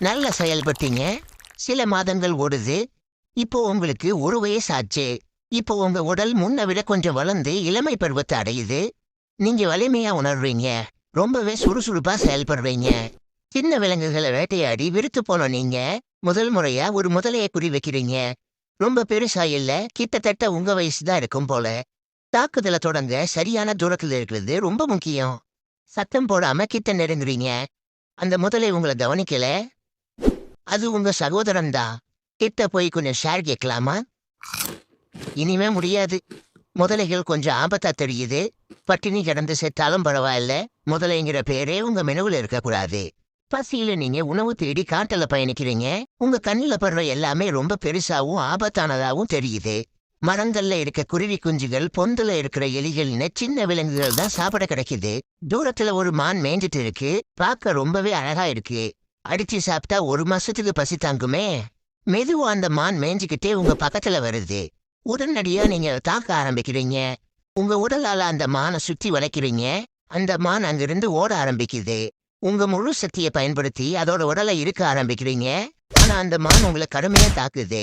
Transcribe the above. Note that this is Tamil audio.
நல்ல செயல்பட்டீங்க. சில மாதங்கள் ஓடுது. இப்போ உங்களுக்கு 1 வயசு ஆச்சு. இப்போ உங்க உடல் முன்ன விட கொஞ்சம் வளர்ந்து இளமை பருவத்தை அடையுது. நீங்க வலிமையா உணர்றீங்க. ரொம்பவே சுறுசுறுப்பா செயல்படுறீங்க. சின்ன விலங்குகளை வேட்டையாடி விருத்து போன நீங்க முதல் முறையா ஒரு முதலையை குறி வைக்கிறீங்க. ரொம்ப பெருசா இல்ல, கிட்டத்தட்ட உங்க வயசு தான் இருக்கும் போல. தாக்குதலை தொடங்க சரியான தூரத்துல இருக்கிறது ரொம்ப முக்கியம். சத்தம் போடாம கிட்ட நெருங்குறீங்க. அந்த முதலை உங்களை கவனிக்கல. அது உங்க சகோதரன் தான். கிட்ட போய் கொஞ்சம் ஷேர் கேட்கலாமா? இனிமே முடியாது. முதலைகள் கொஞ்சம் ஆபத்தா தெரியுது. பட்டினி கிடந்து செத்தாலும் பரவாயில்ல. முதலைங்கிற பேரே உங்க மெனுவில் இருக்கக்கூடாது. பசியில நீங்க உணவு தேடி காட்டுல பயணிக்கிறீங்க. உங்க கண்ணுல படுற எல்லாமே ரொம்ப பெருசாவும் ஆபத்தானதாவும் தெரியுது. மரங்கள்ல இருக்க குருவி குஞ்சுகள், பொந்துல இருக்கிற எலிகள்னு சின்ன விலங்குகள் தான் சாப்பிட கிடைக்குது. தூரத்துல ஒரு மான் மேய்ஞ்சிட்டு இருக்கு. பார்க்க ரொம்பவே அழகா இருக்கு. அடிச்சு சாப்பிட்டா 1 மாசத்துக்கு பசி தாங்குமே. மெதுவா அந்த மான் மேய்ஞ்சுக்கிட்டே உங்க பக்கத்துல வருது. உடனடியா நீங்க தாக்க ஆரம்பிக்கிறீங்க. உங்க உடலால அந்த மானை சுத்தி வளைக்கிறீங்க. அந்த மான் அங்கிருந்து ஓட ஆரம்பிக்குது. உங்க முழு சக்தியை பயன்படுத்தி அதோட உடலை இருக்க ஆரம்பிக்கிறீங்க. ஆனா அந்த மான் உங்களை கடுமையா தாக்குது.